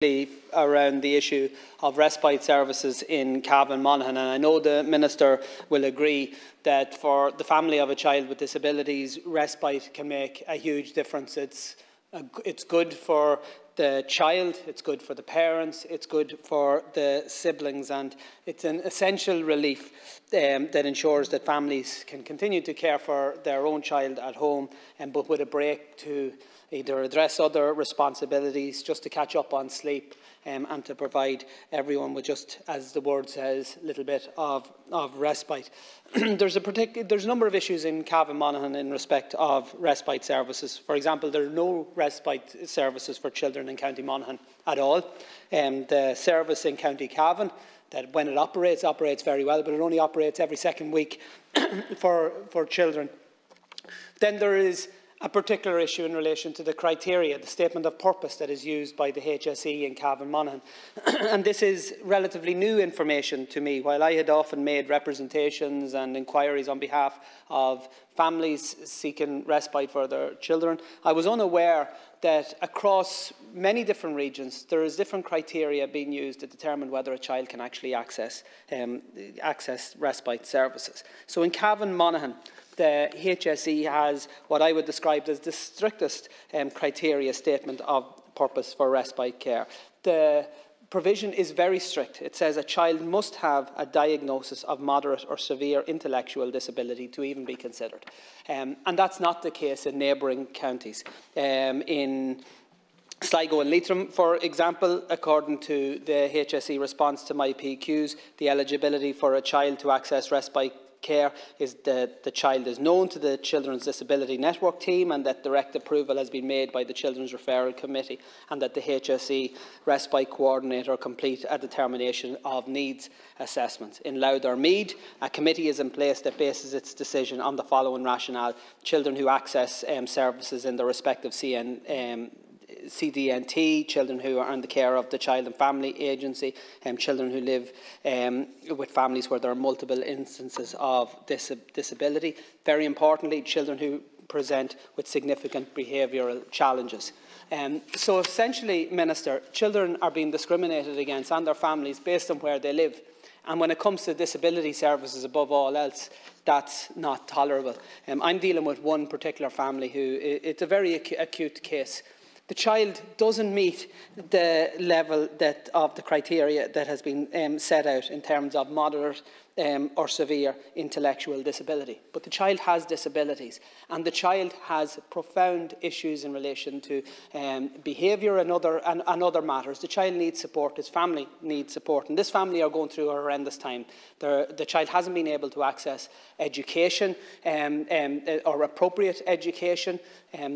around the issue of respite services in Cavan and Monaghan, and I know the Minister will agree that for the family of a child with disabilities, respite can make a huge difference. It's good for the child, it's good for the parents, it's good for the siblings, and it's an essential relief that ensures that families can continue to care for their own child at home, but with a break to either address other responsibilities, just to catch up on sleep, and to provide everyone with, just as the word says, a little bit of respite. There's a number of issues in Cavan-Monaghan in respect of respite services. For example, there are no respite services for children in County Monaghan at all. The service in County Cavan, that when it operates very well, but it only operates every second week for children. Then there is a particular issue in relation to the criteria, the statement of purpose that is used by the HSE in Cavan-Monaghan. And this is relatively new information to me. While I had often made representations and inquiries on behalf of families seeking respite for their children, I was unaware that across many different regions there is different criteria being used to determine whether a child can actually access respite services. So in Cavan-Monaghan, the HSE has what I would describe as the strictest criteria statement of purpose for respite care. The provision is very strict. It says a child must have a diagnosis of moderate or severe intellectual disability to even be considered. And that's not the case in neighbouring counties. In Sligo and Leitrim, for example, according to the HSE response to my PQs, the eligibility for a child to access respite care is that the child is known to the Children's Disability Network team, and that direct approval has been made by the Children's Referral Committee, and that the HSE Respite Coordinator complete a determination of needs assessment. In Louth or Meath, a committee is in place that bases its decision on the following rationale: children who access services in the respective CDNT, children who are in the care of the Child and Family Agency, children who live with families where there are multiple instances of disability. Very importantly, children who present with significant behavioural challenges. So essentially, Minister, children are being discriminated against and their families based on where they live. And when it comes to disability services, above all else, that's not tolerable. I'm dealing with one particular family who, it's a very acute case. The child doesn't meet the level of the criteria that has been set out in terms of moderate or severe intellectual disability. But the child has disabilities, and the child has profound issues in relation to behaviour and other matters. The child needs support, his family needs support, and this family are going through a horrendous time. The child hasn't been able to access education or appropriate education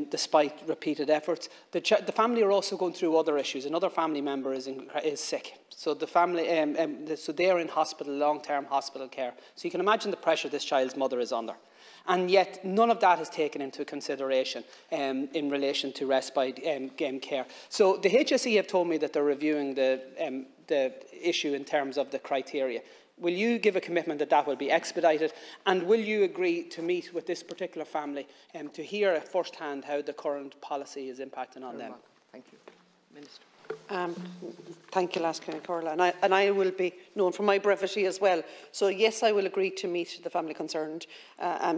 despite repeated efforts. The family are also going through other issues. Another family member is sick. So the family, so they are in hospital, long-term hospital care. So you can imagine the pressure this child's mother is under. And yet none of that is taken into consideration in relation to respite care. So the HSE have told me that they're reviewing the issue in terms of the criteria. Will you give a commitment that that will be expedited? And will you agree to meet with this particular family to hear firsthand how the current policy is impacting on them? Thank you. Minister. Thank you, Laskin and Corla. And I will be known for my brevity as well. So yes, I will agree to meet the family concerned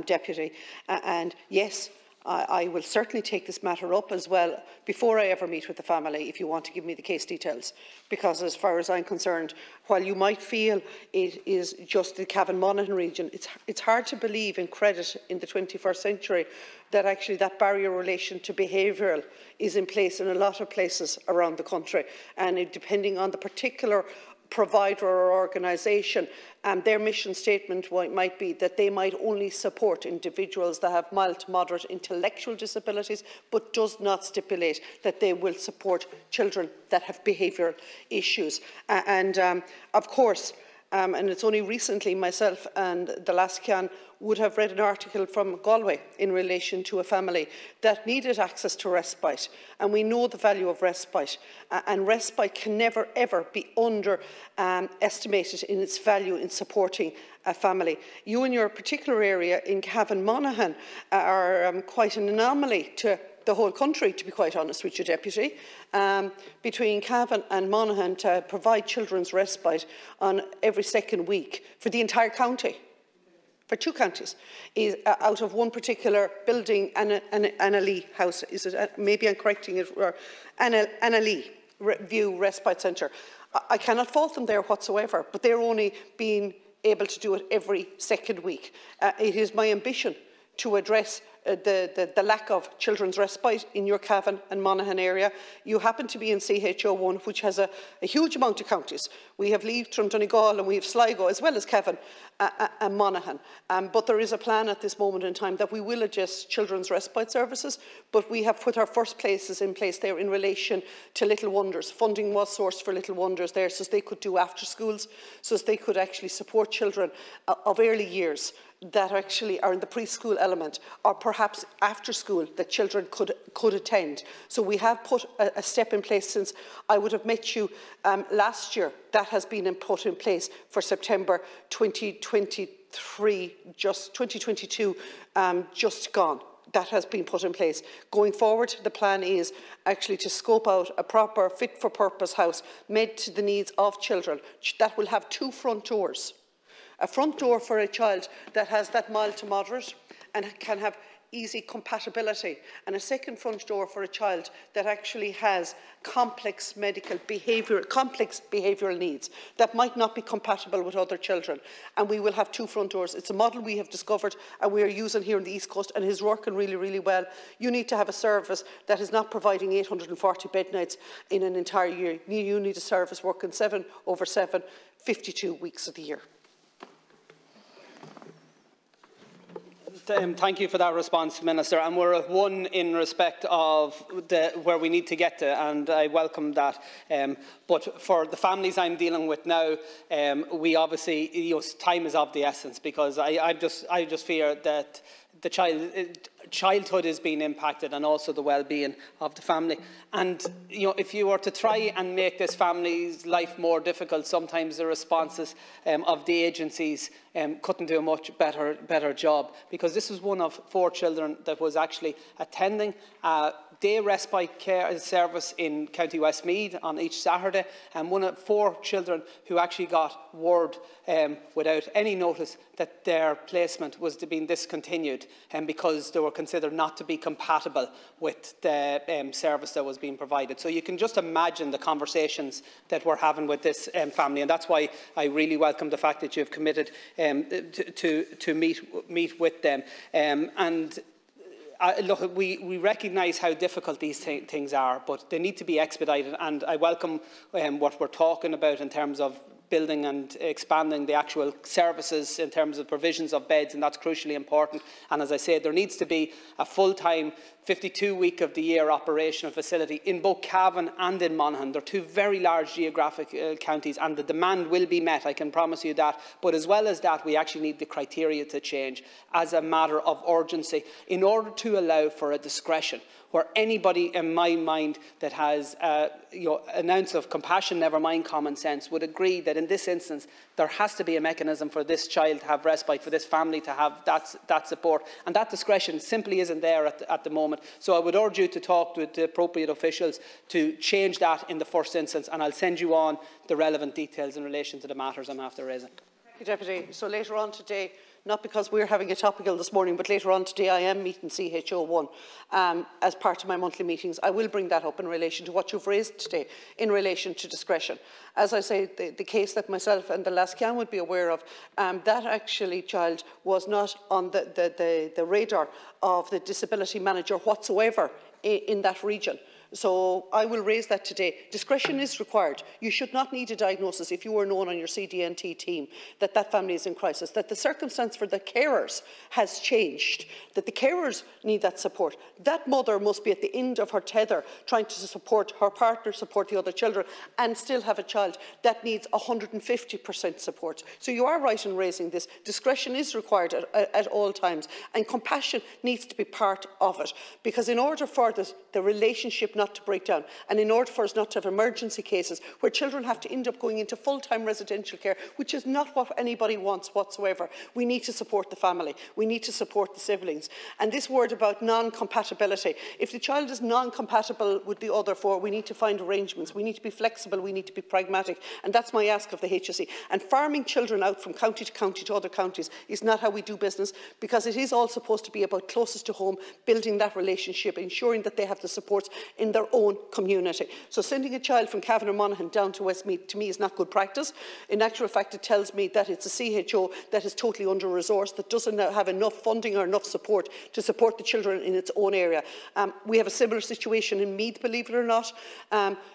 deputy. And yes, I will certainly take this matter up as well before I ever meet with the family, if you want to give me the case details. Because as far as I'm concerned, while you might feel it is just the Cavan-Monaghan region, it's hard to believe in credit in the 21st century that actually that barrier relation to behavioural is in place in a lot of places around the country. And depending on the particular provider or organisation, their mission statement might be that they might only support individuals that have mild to moderate intellectual disabilities, but does not stipulate that they will support children that have behavioural issues. Of course, and it's only recently myself and the Lascan would have read an article from Galway in relation to a family that needed access to respite. And we know the value of respite. And respite can never, ever be underestimated in its value in supporting a family. You in your particular area in Cavan-Monaghan are quite an anomaly to the whole country, to be quite honest with you, Deputy, between Cavan and Monaghan to provide children's respite on every second week for the entire county, for 2 counties, is out of one particular building, anomaly house. Is it? Maybe I'm correcting it. Or anomaly View Respite Centre. I cannot fault them there whatsoever, but they're only being able to do it every second week. It is my ambition to address the lack of children's respite in your Cavan and Monaghan area. You happen to be in CHO1, which has a huge amount of counties. We have Leitrim, Donegal, and we have Sligo, as well as Cavan and Monaghan. But there is a plan at this moment in time that we will adjust children's respite services, but we have put our first places in place there in relation to Little Wonders. Funding was sourced for Little Wonders there, so they could do after schools, so they could actually support children of early years that actually are in the preschool element, or perhaps after school that children could attend. So we have put a step in place since I would have met you last year. That has been put in place for September 2023, just 2022, just gone. That has been put in place. Going forward, the plan is actually to scope out a proper fit-for-purpose house made to the needs of children that will have 2 front doors. A front door for a child that has that mild to moderate and can have easy compatibility, and a second front door for a child that actually has complex behavioural needs that might not be compatible with other children. And we will have 2 front doors. It's a model we have discovered and we are using here on the East Coast, and is working really, really well. You need to have a service that is not providing 840 bed nights in an entire year. You need a service working 7/7, 52 weeks of the year. Thank you for that response, Minister. And we're at 1 in respect of where we need to get to, and I welcome that. But for the families I'm dealing with now, we obviously, time is of the essence, because I just fear that the childhood is being impacted, and also the well-being of the family. And if you were to try and make this family's life more difficult, sometimes the responses of the agencies couldn't do a much better job, because this was one of 4 children that was actually attending day respite care service in County Westmeath on each Saturday, and one of 4 children who actually got word without any notice that their placement was being discontinued, because they were considered not to be compatible with the service that was being provided. So you can just imagine the conversations that we're having with this family, and that's why I really welcome the fact that you've committed to meet with them. Look, we recognise how difficult these things are, but they need to be expedited, and I welcome what we're talking about in terms of building and expanding the actual services in terms of provisions of beds, and that's crucially important. And as I said, there needs to be a full-time 52-week-of-the-year operational facility in both Cavan and in Monaghan. They're 2 very large geographic counties, and the demand will be met, I can promise you that. But as well as that, we actually need the criteria to change as a matter of urgency in order to allow for a discretion where anybody, in my mind, that has an ounce of compassion, never mind common sense, would agree that in this instance there has to be a mechanism for this child to have respite, for this family to have that support, and that discretion simply isn't there at the moment. So I would urge you to talk with the appropriate officials to change that in the first instance, and I'll send you on the relevant details in relation to the matters I'm after raising. Thank you, Deputy. So later on today, not because we're having a topical this morning, but later on today I am meeting CHO1 as part of my monthly meetings. I will bring that up in relation to what you've raised today in relation to discretion. As I say, the case that myself and the Lascan would be aware of, that actually child was not on the radar of the disability manager whatsoever in that region. So I will raise that today. Discretion is required. You should not need a diagnosis if you are known on your CDNT team that that family is in crisis, that the circumstance for the carers has changed, that the carers need that support. That mother must be at the end of her tether trying to support her partner, support the other children, and still have a child that needs 150% support. So you are right in raising this. Discretion is required at all times, and compassion needs to be part of it, because in order for the relationship not not to break down. And in order for us not to have emergency cases where children have to end up going into full-time residential care, which is not what anybody wants whatsoever, we need to support the family. We need to support the siblings. And this word about non-compatibility, if the child is non-compatible with the other four, we need to find arrangements. We need to be flexible. We need to be pragmatic. And that's my ask of the HSE. And farming children out from county to other counties is not how we do business, because it is all supposed to be about closest to home, building that relationship, ensuring that they have the supports in their own community. So sending a child from Cavan and Monaghan down to Westmeath, to me, is not good practice. In actual fact, it tells me that it's a CHO that is totally under-resourced, that doesn't have enough funding or enough support to support the children in its own area. We have a similar situation in Meath, believe it or not.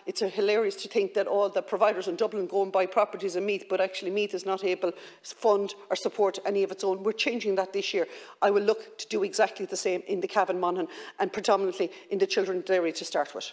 It's hilarious to think that all the providers in Dublin go and buy properties in Meath, but actually Meath is not able to fund or support any of its own. We're changing that this year. I will look to do exactly the same in the Cavan-Monaghan and predominantly in the children's area to start with.